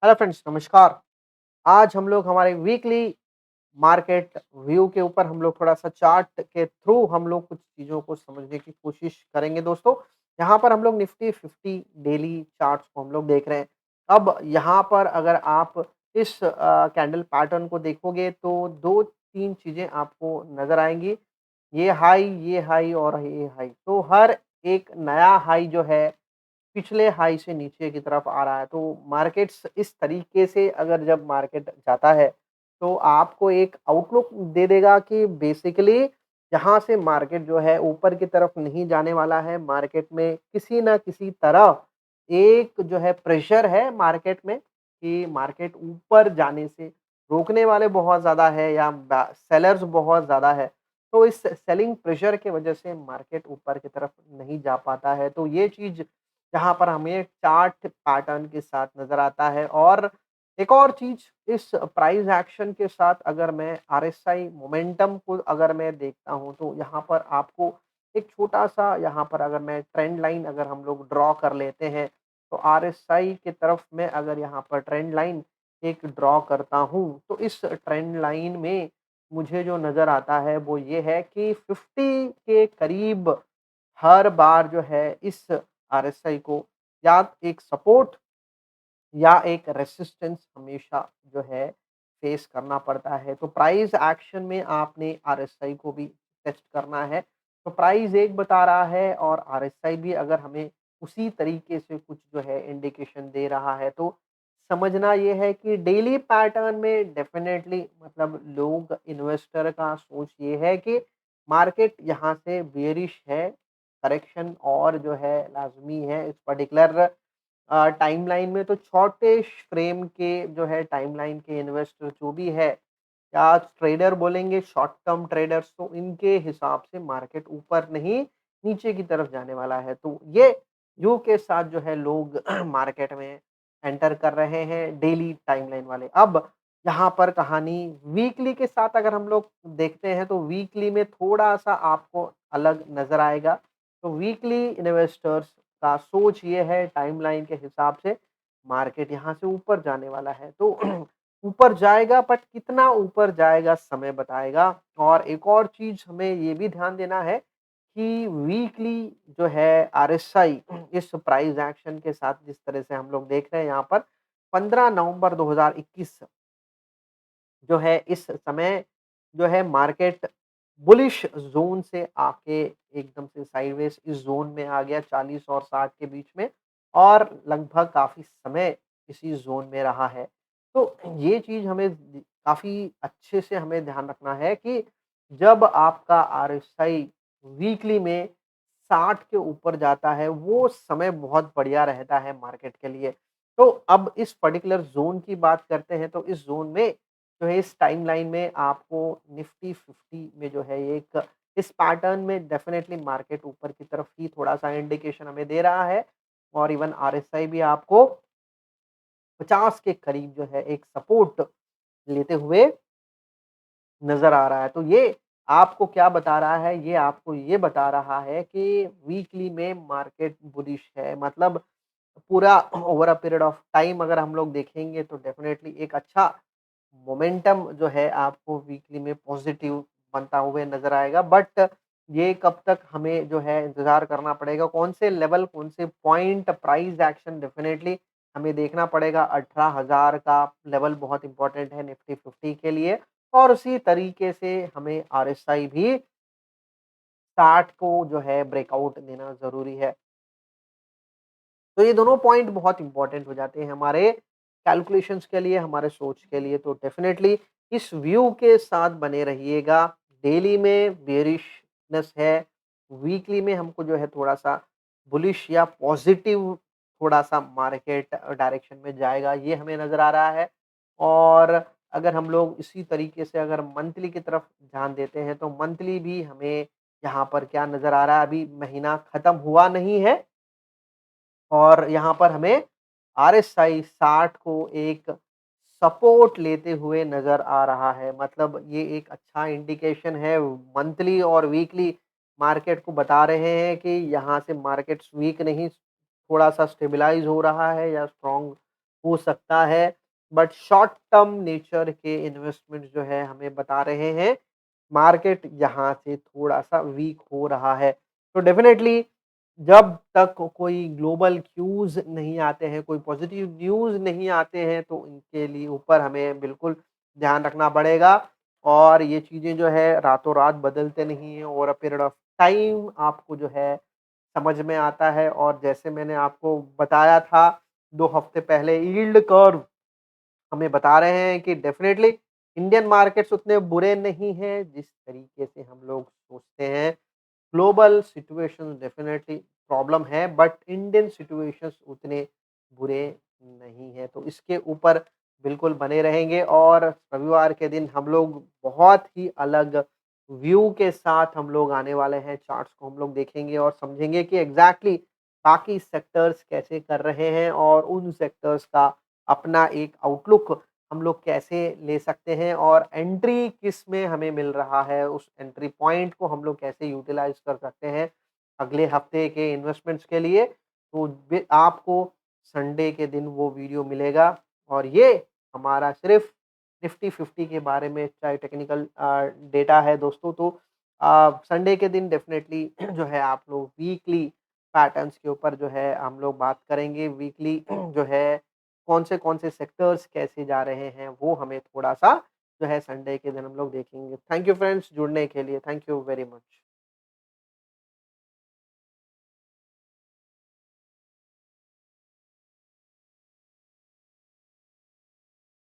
Hello friends, नमस्कार। आज हम लोग हमारे वीकली मार्केट व्यू के ऊपर हम लोग थोड़ा-सा चार्ट के थ्रू हम लोग कुछ चीज़ों को समझने की कोशिश करेंगे दोस्तों। यहाँ पर हम लोग निफ्टी 50 डेली चार्ट्स को हम लोग देख रहे हैं। अब यहाँ पर अगर आप इस कैंडल पैटर्न को देखोगे तो 2-3 चीज़ें आपको नज़र आएँगी। ये हाई और ये हाई। तो हर एक नया हाई जो है पिछले हाई से नीचे की तरफ आ रहा है। तो मार्केट्स इस तरीके से अगर जब मार्केट जाता है, तो आपको एक आउटलुक दे देगा कि बेसिकली यहाँ से मार्केट जो है ऊपर की तरफ नहीं जाने वाला है। मार्केट में किसी न किसी तरह एक जो है प्रेशर है मार्केट में कि मार्केट ऊपर जाने से रोकने वाले बहुत ज़्यादा है या सेलर्स बहुत ज़्यादा है। तो इस सेलिंग प्रेशर की वजह से मार्केट ऊपर की तरफ नहीं जा पाता है। तो ये चीज़ जहाँ पर हमें चार्ट पैटर्न के साथ नज़र आता है और एक और चीज़ इस प्राइस एक्शन के साथ अगर मैं आरएसआई मोमेंटम को अगर मैं देखता हूँ, तो यहाँ पर आपको एक छोटा-सा यहाँ पर अगर मैं ट्रेंड लाइन अगर हम लोग ड्रॉ कर लेते हैं, तो आरएसआई की तरफ मैं अगर यहाँ पर ट्रेंड लाइन एक ड्रॉ करता हूँ, तो इस ट्रेंड लाइन में मुझे जो नज़र आता है वो ये है कि 50 के करीब हर बार जो है इस आरएसआई को या एक सपोर्ट या एक रेसिस्टेंस हमेशा जो है फेस करना पड़ता है। तो प्राइस एक्शन में आपने आरएसआई को भी टेस्ट करना है। तो प्राइस एक बता रहा है और आरएसआई भी अगर हमें उसी तरीके से कुछ जो है इंडिकेशन दे रहा है, तो समझना ये है कि डेली पैटर्न में डेफ़िनेटली मतलब लोग इन्वेस्टर का सोच ये है कि मार्केट यहाँ से बेयरिश है, करेक्शन और जो है लाज़मी है इस पर्टिकुलर टाइमलाइन में। तो छोटे फ्रेम के जो है टाइमलाइन के इन्वेस्टर जो भी है या ट्रेडर बोलेंगे शॉर्ट टर्म ट्रेडर्स, तो इनके हिसाब से मार्केट ऊपर नहीं नीचे की तरफ जाने वाला है। तो ये व्यू के साथ जो है लोग मार्केट में एंटर कर रहे हैं डेली टाइमलाइन वाले। अब यहाँ पर कहानी वीकली के साथ अगर हम लोग देखते हैं, तो वीकली में थोड़ा-सा आपको अलग नज़र आएगा। तो वीकली इन्वेस्टर्स का सोच ये है टाइमलाइन के हिसाब से मार्केट यहाँ से ऊपर जाने वाला है। तो ऊपर जाएगा बट कितना ऊपर जाएगा समय बताएगा। और एक और चीज़ हमें ये भी ध्यान देना है कि वीकली जो है आरएसआई इस प्राइस एक्शन के साथ जिस तरह से हम लोग देख रहे हैं यहाँ पर 15 नवंबर 2021 जो है इस समय जो है मार्केट बुलिश ज़ोन से आके एकदम से साइडवेज़ इस ज़ोन में आ गया 40 और 60 के बीच में और लगभग काफ़ी समय इसी ज़ोन में रहा है। तो ये चीज़ हमें काफ़ी अच्छे से हमें ध्यान रखना है कि जब आपका आरएसआई वीकली में 60 के ऊपर जाता है, वो समय बहुत बढ़िया रहता है मार्केट के लिए। तो अब इस पर्टिकुलर ज़ोन की बात करते हैं, तो इस ज़ोन में जो है इस टाइमलाइन में आपको निफ्टी 50 में जो है एक इस पैटर्न में डेफ़िनेटली मार्केट ऊपर की तरफ ही थोड़ा-सा इंडिकेशन हमें दे रहा है और इवन आरएसआई भी आपको 50 के करीब जो है एक सपोर्ट लेते हुए नज़र आ रहा है। तो ये आपको क्या बता रहा है? ये आपको ये बता रहा है कि वीकली में मार्केट बुलिश है। मतलब पूरा over a period of time अगर हम लोग देखेंगे तो डेफ़िनेटली एक अच्छा मोमेंटम जो है आपको वीकली में पॉज़िटिव बनता हुए नज़र आएगा। बट ये कब तक हमें जो है इंतज़ार करना पड़ेगा, कौन से लेवल, कौन से पॉइंट प्राइस एक्शन डेफ़िनेटली हमें देखना पड़ेगा। 18,000 का लेवल बहुत इम्पोर्टेंट है निफ्टी 50 के लिए और उसी तरीके से हमें आरएसआई भी 60 को जो है ब्रेकआउट देना ज़रूरी है। तो ये दोनों पॉइंट बहुत इम्पोर्टेंट हो जाते हैं हमारे कैलकुलेशंस के लिए, हमारे सोच के लिए। तो डेफ़िनेटली इस व्यू के साथ बने रहिएगा। डेली में बेयरिशनेस है, वीकली में हमको जो है थोड़ा-सा बुलिश या पॉज़िटिव थोड़ा-सा मार्केट डायरेक्शन में जाएगा, ये हमें नज़र आ रहा है। और अगर हम लोग इसी तरीके से अगर मंथली की तरफ ध्यान देते हैं, तो मंथली भी हमें यहाँ पर क्या नज़र आ रहा है, अभी महीना खत्म हुआ नहीं है और यहाँ पर हमें आरएसआई 60 को एक सपोर्ट लेते हुए नज़र आ रहा है। मतलब ये एक अच्छा इंडिकेशन है मंथली और वीकली मार्केट को बता रहे हैं कि यहाँ से मार्केट्स वीक नहीं, थोड़ा-सा स्टेबलाइज़ हो रहा है या स्ट्रॉन्ग हो सकता है, बट शॉर्ट टर्म नेचर के इन्वेस्टमेंट जो है हमें बता रहे हैं, मार्केट यहाँ से थोड़ा-सा वीक हो रहा है। तो डेफ़िनेटली जब तक कोई ग्लोबल क्यूज़ नहीं आते हैं, कोई पॉज़िटिव न्यूज़ नहीं आते हैं, तो इनके लिए ऊपर हमें बिल्कुल ध्यान रखना पड़ेगा और ये चीज़ें जो है रातों-रात बदलते नहीं हैं, over a period of time आपको जो है समझ में आता है और जैसे मैंने आपको बताया था 2 हफ्ते पहले यील्ड कर्व हमें बता रहे हैं कि डेफ़िनेटली इंडियन मार्केट्स उतने बुरे नहीं हैं जिस तरीके से हम लोग सोचते हैं। ग्लोबल सिचुएशन डेफ़िनेटली प्रॉब्लम है बट इंडियन सिचुएशंस उतने बुरे नहीं हैं। तो इसके ऊपर बिल्कुल बने रहेंगे और रविवार के दिन हम लोग बहुत ही अलग व्यू के साथ हम लोग आने वाले हैं। चार्ट्स को हम लोग देखेंगे और समझेंगे कि एग्ज़ैक्टली बाकी सेक्टर्स कैसे कर रहे हैं और उन सेक्टर्स का अपना एक आउटलुक हम लोग कैसे ले सकते हैं और एंट्री किस में हमें मिल रहा है, उस एंट्री पॉइंट को हम लोग कैसे यूटिलाइज़ कर सकते हैं, अगले हफ्ते के इन्वेस्टमेंट्स के लिए। तो बे आपको संडे के दिन वो वीडियो मिलेगा और ये हमारा सिर्फ़ निफ्टी 50 के बारे में चाहे टेक्निकल डेटा है दोस्तों तो संडे के दिन डेफ़िनेटली जो है आप लोग वीकली पैटर्न्स के ऊपर जो है हम लोग बात करेंगे। वीकली जो है कौन से सेक्टर्स कैसे जा रहे हैं, वो हमें थोड़ा-सा जो है संडे के दिन हम लोग देखेंगे। थैंक यू फ्रेंड्स जुड़ने के लिए। Thank you very much.